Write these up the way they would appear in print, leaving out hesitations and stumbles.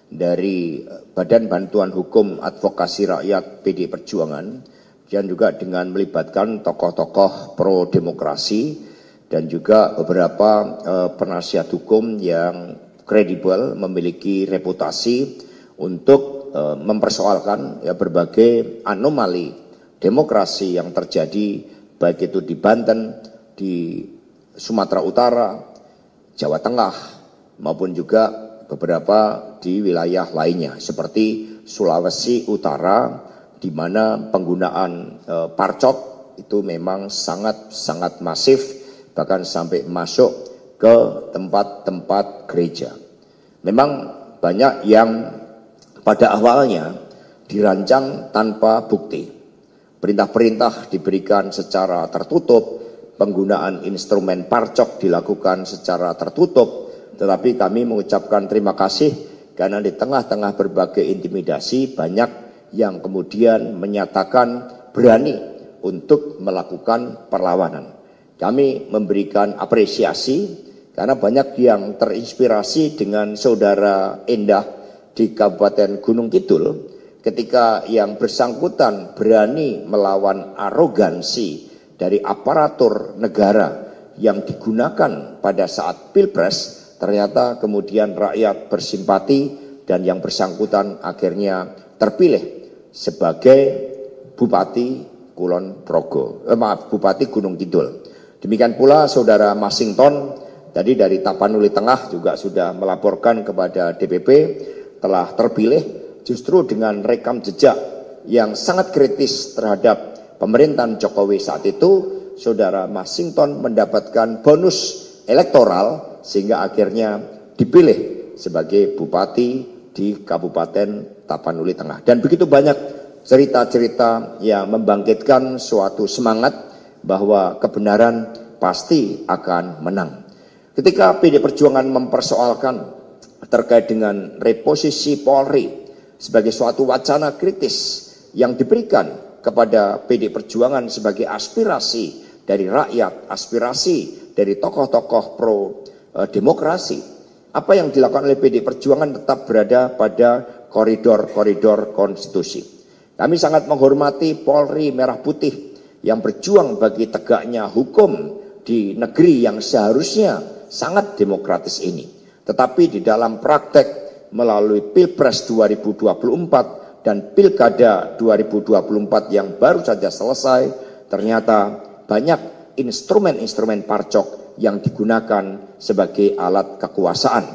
dari Badan Bantuan Hukum Advokasi Rakyat PD Perjuangan, dan juga dengan melibatkan tokoh-tokoh pro demokrasi dan juga beberapa penasihat hukum yang kredibel, memiliki reputasi untuk mempersoalkan ya berbagai anomali demokrasi yang terjadi, baik itu di Banten, di Sumatera Utara, Jawa Tengah, maupun juga beberapa di wilayah lainnya seperti Sulawesi Utara, di mana penggunaan parcok itu memang sangat masif, bahkan sampai masuk ke tempat-tempat gereja. Memang banyak yang pada awalnya dirancang tanpa bukti. Perintah-perintah diberikan secara tertutup, penggunaan instrumen parcok dilakukan secara tertutup, tetapi kami mengucapkan terima kasih karena di tengah-tengah berbagai intimidasi banyak yang kemudian menyatakan berani untuk melakukan perlawanan. Kami memberikan apresiasi karena banyak yang terinspirasi dengan saudara Endah di Kabupaten Gunung Kidul ketika yang bersangkutan berani melawan arogansi dari aparatur negara yang digunakan pada saat Pilpres. Ternyata kemudian rakyat bersimpati dan yang bersangkutan akhirnya terpilih sebagai Bupati Bupati Gunung Kidul. Demikian pula saudara Masington tadi dari Tapanuli Tengah juga sudah melaporkan kepada DPP telah terpilih justru dengan rekam jejak yang sangat kritis terhadap pemerintahan Jokowi saat itu. Saudara Masington mendapatkan bonus elektoral sehingga akhirnya dipilih sebagai bupati di Kabupaten Tapanuli Tengah. Dan begitu banyak cerita-cerita yang membangkitkan suatu semangat bahwa kebenaran pasti akan menang. Ketika PD Perjuangan mempersoalkan terkait dengan reposisi Polri sebagai suatu wacana kritis yang diberikan kepada PD Perjuangan sebagai aspirasi dari rakyat, aspirasi dari tokoh-tokoh pro demokrasi, apa yang dilakukan oleh PD Perjuangan tetap berada pada koridor-koridor konstitusi. Kami sangat menghormati Polri Merah Putih yang berjuang bagi tegaknya hukum di negeri yang seharusnya sangat demokratis ini. Tetapi di dalam praktek melalui Pilpres 2024 dan Pilkada 2024 yang baru saja selesai, ternyata banyak instrumen-instrumen parcok yang digunakan sebagai alat kekuasaan.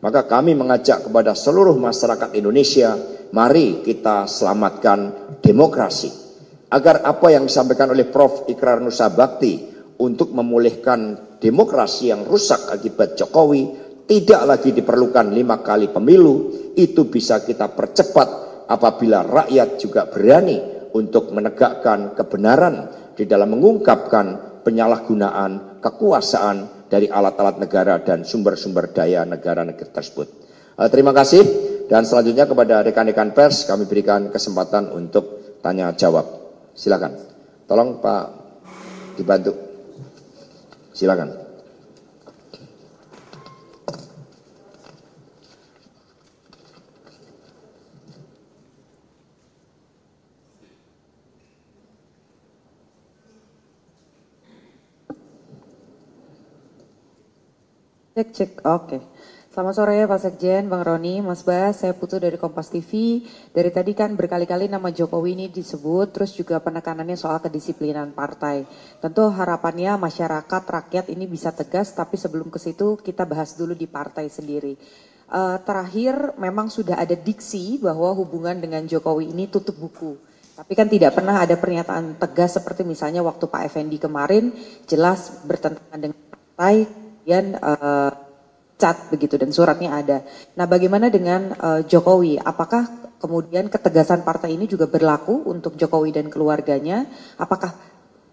Maka kami mengajak kepada seluruh masyarakat Indonesia, mari kita selamatkan demokrasi. Agar apa yang disampaikan oleh Prof. Ikrar Nusa Bakti untuk memulihkan demokrasi yang rusak akibat Jokowi, tidak lagi diperlukan 5 kali pemilu, itu bisa kita percepat apabila rakyat juga berani untuk menegakkan kebenaran di dalam mengungkapkan penyalahgunaan kekuasaan dari alat-alat negara dan sumber-sumber daya negara-negara tersebut. Terima kasih, dan selanjutnya kepada rekan-rekan pers kami berikan kesempatan untuk tanya jawab. Silakan. Tolong Pak dibantu. Silakan. Cek, oke. Selamat sore Pak Sekjen, Bang Roni, Mas Bas, saya Putu dari Kompas TV. Dari tadi kan berkali-kali nama Jokowi ini disebut, terus juga penekanannya soal kedisiplinan partai. Tentu harapannya masyarakat, rakyat ini bisa tegas, tapi sebelum ke situ kita bahas dulu di partai sendiri. Terakhir memang sudah ada diksi bahwa hubungan dengan Jokowi ini tutup buku. Tapi kan tidak pernah ada pernyataan tegas seperti misalnya waktu Pak Effendi kemarin jelas bertentangan dengan partai, kemudian cat begitu dan suratnya ada. Nah, bagaimana dengan Jokowi? Apakah kemudian ketegasan partai ini juga berlaku untuk Jokowi dan keluarganya? Apakah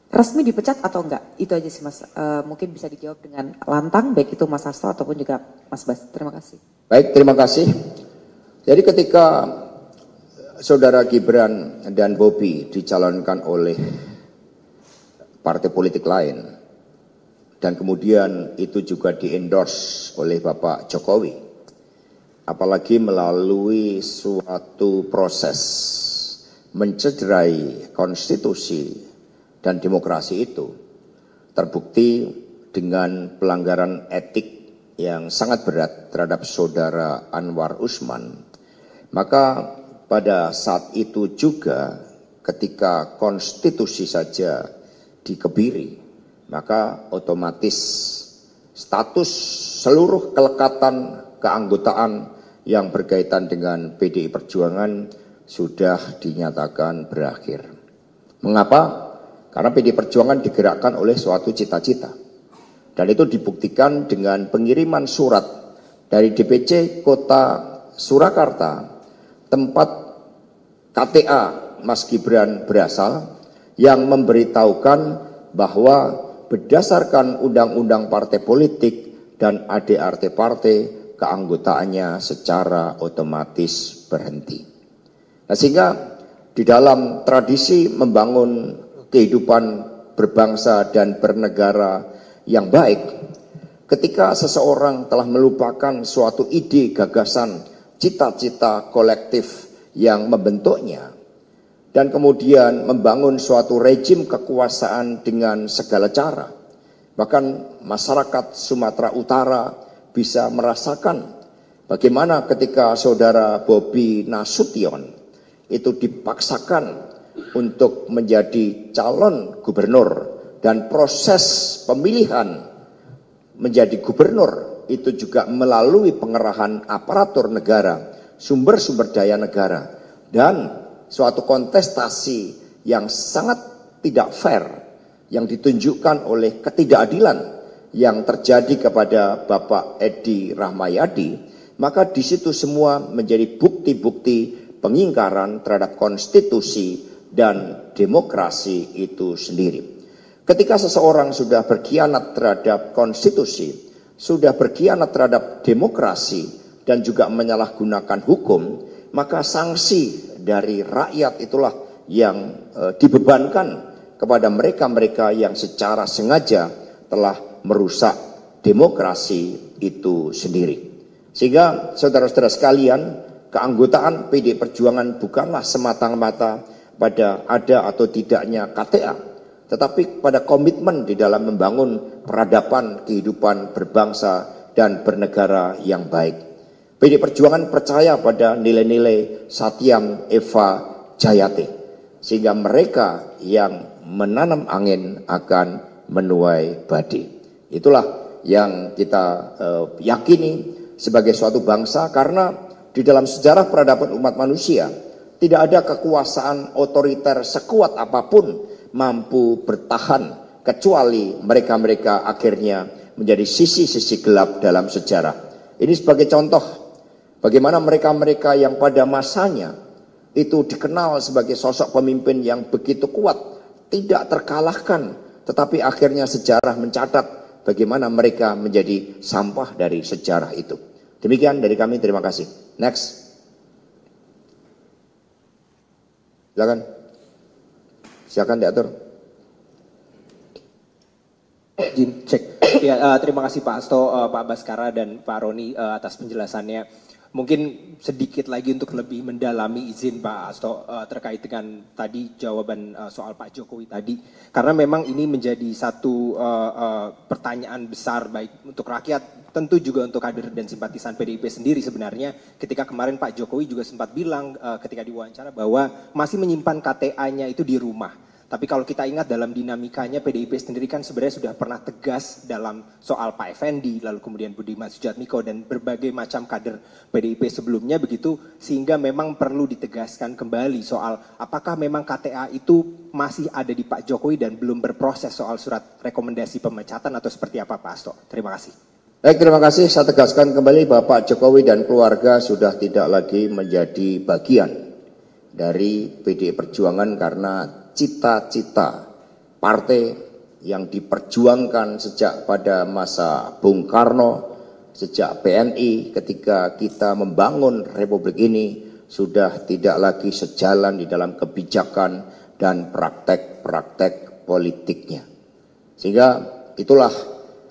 resmi dipecat atau enggak? Itu aja sih Mas. Mungkin bisa dijawab dengan lantang, baik itu Mas Hasto ataupun juga Mas Bas. Terima kasih. Baik, terima kasih. Jadi ketika Saudara Gibran dan Bobi dicalonkan oleh partai politik lain, dan kemudian itu juga di-endorse oleh Bapak Jokowi, apalagi melalui suatu proses mencederai konstitusi dan demokrasi itu terbukti dengan pelanggaran etik yang sangat berat terhadap saudara Anwar Usman. Maka pada saat itu juga ketika konstitusi saja dikebiri, maka otomatis status seluruh kelekatan keanggotaan yang berkaitan dengan PDI Perjuangan sudah dinyatakan berakhir. Mengapa? Karena PDI Perjuangan digerakkan oleh suatu cita-cita. Dan itu dibuktikan dengan pengiriman surat dari DPC Kota Surakarta, tempat KTA Mas Gibran berasal, yang memberitahukan bahwa berdasarkan undang-undang partai politik dan ADART partai, keanggotaannya secara otomatis berhenti. Nah, sehingga di dalam tradisi membangun kehidupan berbangsa dan bernegara yang baik, ketika seseorang telah melupakan suatu ide, gagasan, cita-cita kolektif yang membentuknya, dan kemudian membangun suatu rejim kekuasaan dengan segala cara, bahkan masyarakat Sumatera Utara bisa merasakan bagaimana ketika saudara Bobi Nasution itu dipaksakan untuk menjadi calon gubernur, dan proses pemilihan menjadi gubernur itu juga melalui pengerahan aparatur negara, sumber-sumber daya negara, dan suatu kontestasi yang sangat tidak fair yang ditunjukkan oleh ketidakadilan yang terjadi kepada Bapak Edi Rahmayadi, maka di situ semua menjadi bukti-bukti pengingkaran terhadap konstitusi dan demokrasi itu sendiri. Ketika seseorang sudah berkhianat terhadap konstitusi, sudah berkhianat terhadap demokrasi, dan juga menyalahgunakan hukum, maka sanksi dari rakyat itulah yang dibebankan kepada mereka-mereka yang secara sengaja telah merusak demokrasi itu sendiri. Sehingga saudara-saudara sekalian, keanggotaan PDI Perjuangan bukanlah semata-mata pada ada atau tidaknya KTA, tetapi pada komitmen di dalam membangun peradaban kehidupan berbangsa dan bernegara yang baik. PDI Perjuangan percaya pada nilai-nilai Satyam Eva Jayate, sehingga mereka yang menanam angin akan menuai badai. Itulah yang kita yakini sebagai suatu bangsa, karena di dalam sejarah peradaban umat manusia tidak ada kekuasaan otoriter sekuat apapun mampu bertahan kecuali mereka-mereka akhirnya menjadi sisi-sisi gelap dalam sejarah. Ini sebagai contoh bagaimana mereka-mereka yang pada masanya itu dikenal sebagai sosok pemimpin yang begitu kuat, tidak terkalahkan, tetapi akhirnya sejarah mencatat bagaimana mereka menjadi sampah dari sejarah itu. Demikian dari kami, terima kasih. Next. Silakan diatur. Cek. Ya, terima kasih Pak Hasto, Pak Baskara, dan Pak Roni atas penjelasannya. Mungkin sedikit lagi untuk lebih mendalami, izin Pak Hasto, terkait dengan tadi jawaban soal Pak Jokowi tadi. Karena memang ini menjadi satu pertanyaan besar baik untuk rakyat, tentu juga untuk kader dan simpatisan PDIP sendiri sebenarnya. Ketika kemarin Pak Jokowi juga sempat bilang ketika diwawancara bahwa masih menyimpan KTA-nya itu di rumah. Tapi kalau kita ingat dalam dinamikanya, PDIP sendiri kan sebenarnya sudah pernah tegas dalam soal Pak Effendi, lalu kemudian Budiman Sujatmiko, dan berbagai macam kader PDIP sebelumnya begitu, sehingga memang perlu ditegaskan kembali soal apakah memang KTA itu masih ada di Pak Jokowi dan belum berproses soal surat rekomendasi pemecatan, atau seperti apa Pak Hasto? Terima kasih. Baik, terima kasih. Saya tegaskan kembali Bapak Jokowi dan keluarga sudah tidak lagi menjadi bagian dari PDI Perjuangan, karena cita-cita partai yang diperjuangkan sejak pada masa Bung Karno, sejak PNI, ketika kita membangun Republik ini sudah tidak lagi sejalan di dalam kebijakan dan praktek-praktek politiknya. Sehingga itulah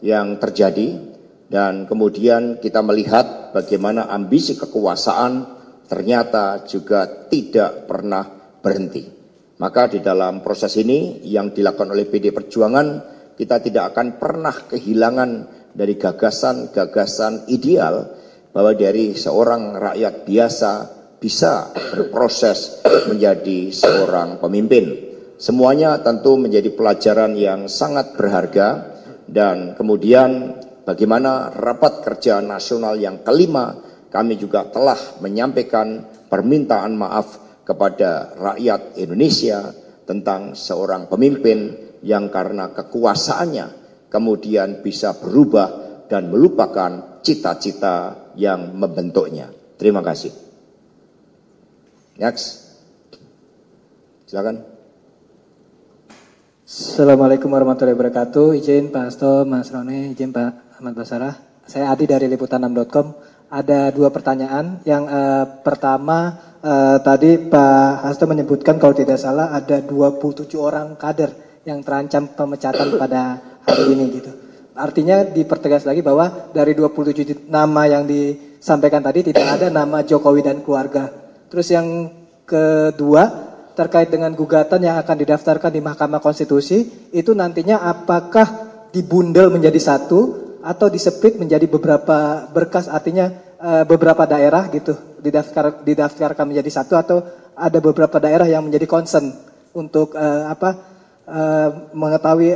yang terjadi, dan kemudian kita melihat bagaimana ambisi kekuasaan ternyata juga tidak pernah berhenti. Maka di dalam proses ini yang dilakukan oleh PD Perjuangan, kita tidak akan pernah kehilangan dari gagasan-gagasan ideal bahwa dari seorang rakyat biasa bisa berproses menjadi seorang pemimpin. Semuanya tentu menjadi pelajaran yang sangat berharga, dan kemudian bagaimana rapat kerja nasional yang kelima kami juga telah menyampaikan permintaan maaf kepada rakyat Indonesia tentang seorang pemimpin yang karena kekuasaannya kemudian bisa berubah dan melupakan cita-cita yang membentuknya. Terima kasih. Next. Silakan. Assalamualaikum warahmatullahi wabarakatuh. Izin Pak Hasto, Mas Roni, izin Pak Ahmad Basarah. Saya Adi dari liputan6.com. Ada dua pertanyaan. Yang pertama, tadi Pak Hasto menyebutkan kalau tidak salah ada 27 orang kader yang terancam pemecatan pada hari ini gitu. Artinya dipertegas lagi bahwa dari 27 nama yang disampaikan tadi tidak ada nama Jokowi dan keluarga. Terus yang kedua, terkait dengan gugatan yang akan didaftarkan di Mahkamah Konstitusi, itu nantinya apakah dibundel menjadi satu atau diseplit menjadi beberapa berkas, artinya beberapa daerah gitu didaftarkan menjadi satu, atau ada beberapa daerah yang menjadi concern untuk mengetahui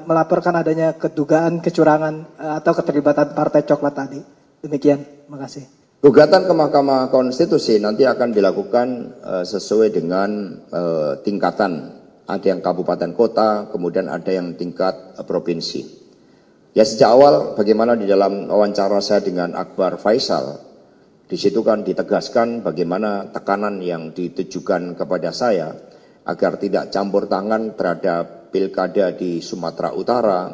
melaporkan adanya kedugaan kecurangan atau keterlibatan Partai Coklat tadi. Demikian, terima kasih. Gugatan ke Mahkamah Konstitusi nanti akan dilakukan sesuai dengan tingkatan. Ada yang kabupaten kota, kemudian ada yang tingkat provinsi. Ya, sejak awal bagaimana di dalam wawancara saya dengan Akbar Faisal, di situ kan ditegaskan bagaimana tekanan yang ditujukan kepada saya agar tidak campur tangan terhadap pilkada di Sumatera Utara,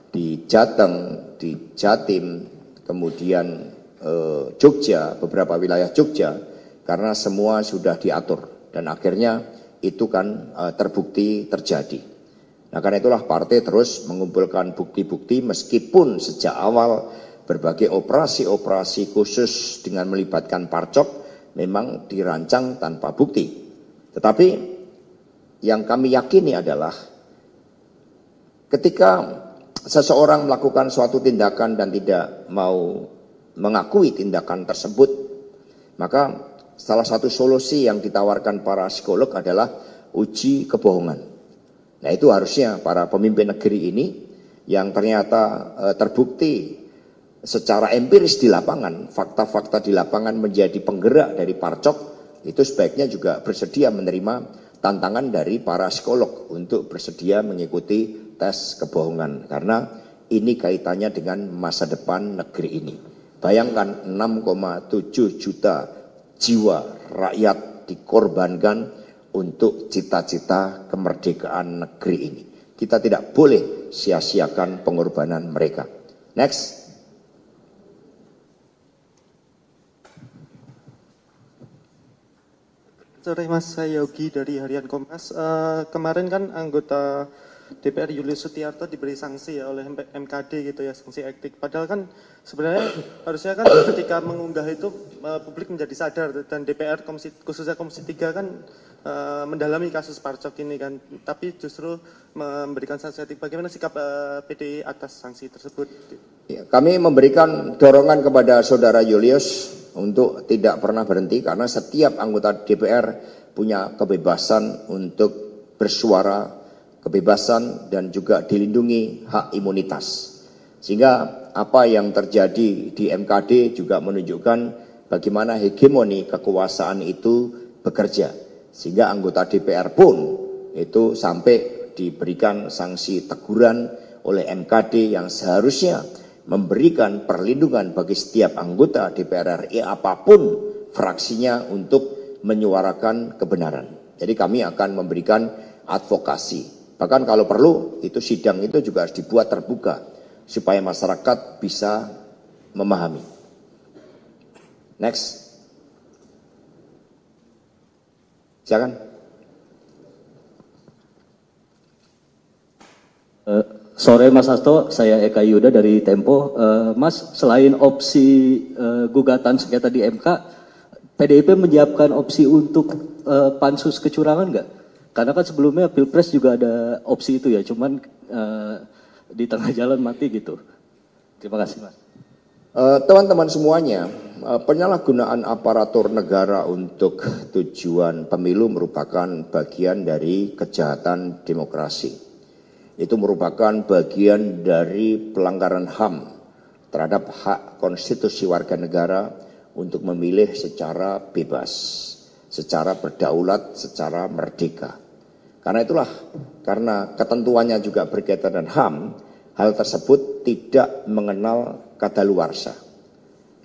di Jateng, di Jatim, kemudian Jogja, beberapa wilayah Jogja, karena semua sudah diatur dan akhirnya itu kan terbukti terjadi. Nah, karena itulah partai terus mengumpulkan bukti-bukti meskipun sejak awal berbagai operasi-operasi khusus dengan melibatkan Parcok memang dirancang tanpa bukti. Tetapi yang kami yakini adalah ketika seseorang melakukan suatu tindakan dan tidak mau mengakui tindakan tersebut, maka salah satu solusi yang ditawarkan para psikolog adalah uji kebohongan. Nah, itu harusnya para pemimpin negeri ini yang ternyata terbukti secara empiris di lapangan, fakta-fakta di lapangan menjadi penggerak dari Parcok, itu sebaiknya juga bersedia menerima tantangan dari para psikolog untuk bersedia mengikuti tes kebohongan, karena ini kaitannya dengan masa depan negeri ini. Bayangkan 6,7 juta jiwa rakyat dikorbankan untuk cita-cita kemerdekaan negeri ini. Kita tidak boleh sia-siakan pengorbanan mereka. Next. Sore Mas, saya Yogi dari Harian Kompas. Kemarin kan anggota DPR Julius Setiarto diberi sanksi ya oleh MKD gitu ya, sanksi etik. Padahal kan sebenarnya harusnya kan ketika mengunggah itu publik menjadi sadar, dan DPR khususnya Komisi 3 kan mendalami kasus Parcok ini kan, tapi justru memberikan sanksi etik. Bagaimana sikap PDI atas sanksi tersebut? Ya, kami memberikan dorongan kepada saudara Julius untuk tidak pernah berhenti, karena setiap anggota DPR punya kebebasan untuk bersuara, kebebasan dan juga dilindungi hak imunitas. Sehingga apa yang terjadi di MKD juga menunjukkan bagaimana hegemoni kekuasaan itu bekerja. Sehingga anggota DPR pun itu sampai diberikan sanksi teguran oleh MKD yang seharusnya memberikan perlindungan bagi setiap anggota DPR RI apapun fraksinya untuk menyuarakan kebenaran. Jadi kami akan memberikan advokasi. Bahkan kalau perlu, itu sidang itu juga harus dibuat terbuka supaya masyarakat bisa memahami. Next. Silakan. Sore Mas Hasto, saya Eka Yuda dari Tempo. Mas, selain opsi gugatan sengketa di MK, PDIP menyiapkan opsi untuk pansus kecurangan nggak? Karena kan sebelumnya Pilpres juga ada opsi itu ya, cuman di tengah jalan mati gitu. Terima kasih Mas. Teman-teman semuanya, penyalahgunaan aparatur negara untuk tujuan pemilu merupakan bagian dari kejahatan demokrasi. Itu merupakan bagian dari pelanggaran HAM terhadap hak konstitusi warga negara untuk memilih secara bebas, secara berdaulat, secara merdeka. Karena itulah, karena ketentuannya juga berkaitan dengan HAM, hal tersebut tidak mengenal kadaluarsa.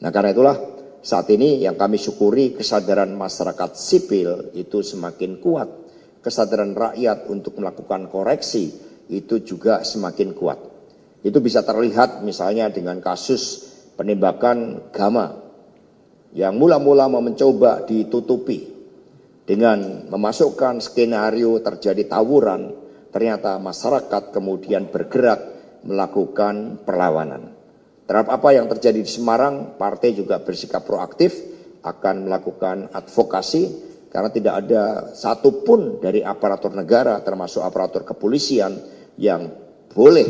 Nah, karena itulah saat ini yang kami syukuri kesadaran masyarakat sipil itu semakin kuat, kesadaran rakyat untuk melakukan koreksi itu juga semakin kuat. Itu bisa terlihat misalnya dengan kasus penembakan Gama yang mula-mula mencoba ditutupi dengan memasukkan skenario terjadi tawuran, ternyata masyarakat kemudian bergerak melakukan perlawanan. Terhadap apa yang terjadi di Semarang, partai juga bersikap proaktif akan melakukan advokasi karena tidak ada satupun dari aparatur negara termasuk aparatur kepolisian yang boleh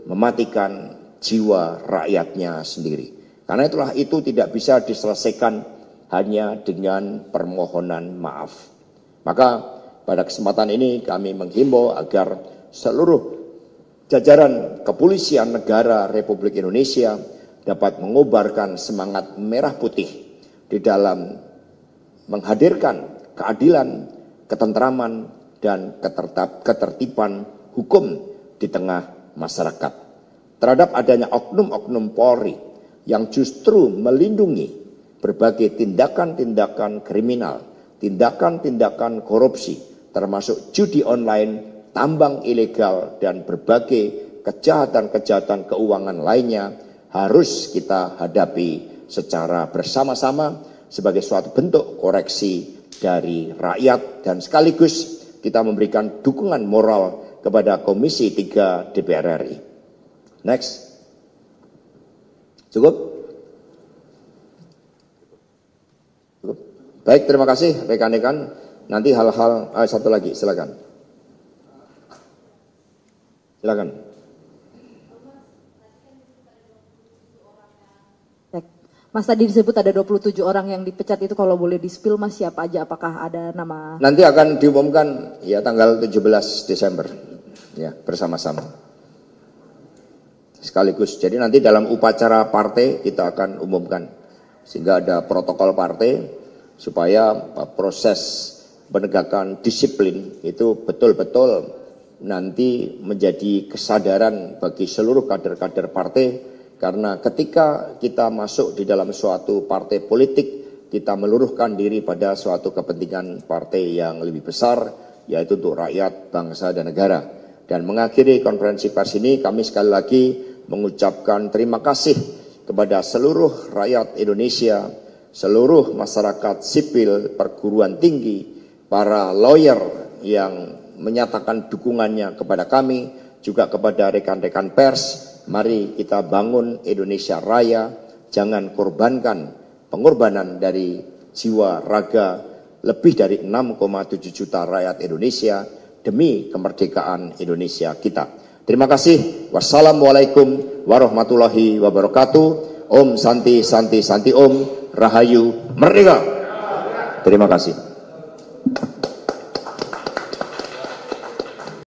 mematikan jiwa rakyatnya sendiri. Karena itulah itu tidak bisa diselesaikan hanya dengan permohonan maaf. Maka pada kesempatan ini kami menghimbau agar seluruh jajaran kepolisian negara Republik Indonesia dapat mengobarkan semangat merah putih di dalam menghadirkan keadilan, ketentraman, dan ketertiban hukum di tengah masyarakat. Terhadap adanya oknum-oknum Polri yang justru melindungi berbagai tindakan-tindakan kriminal, tindakan-tindakan korupsi, termasuk judi online, tambang ilegal, dan berbagai kejahatan-kejahatan keuangan lainnya harus kita hadapi secara bersama-sama sebagai suatu bentuk koreksi dari rakyat dan sekaligus kita memberikan dukungan moral kepada Komisi 3 DPR RI. Next. Cukup? Cukup. Baik, terima kasih rekan-rekan. Nanti hal-hal satu lagi, silakan. Silakan. Mas tadi disebut ada 27 orang yang dipecat, itu kalau boleh di-spill Mas siapa aja, apakah ada nama? Nanti akan diumumkan ya tanggal 17 Desember ya bersama-sama. Sekaligus. Jadi nanti dalam upacara partai kita akan umumkan sehingga ada protokol partai supaya proses penegakan disiplin itu betul-betul nanti menjadi kesadaran bagi seluruh kader-kader partai. Karena ketika kita masuk di dalam suatu partai politik, kita meluruhkan diri pada suatu kepentingan partai yang lebih besar, yaitu untuk rakyat, bangsa, dan negara. Dan mengakhiri konferensi pers ini, kami sekali lagi mengucapkan terima kasih kepada seluruh rakyat Indonesia, seluruh masyarakat sipil, perguruan tinggi, para lawyer yang menyatakan dukungannya kepada kami, juga kepada rekan-rekan pers. Mari kita bangun Indonesia Raya, jangan korbankan pengorbanan dari jiwa raga lebih dari 6,7 juta rakyat Indonesia demi kemerdekaan Indonesia kita. Terima kasih. Wassalamualaikum warahmatullahi wabarakatuh. Om Santi Santi Santi Om. Rahayu Merdeka. Terima kasih.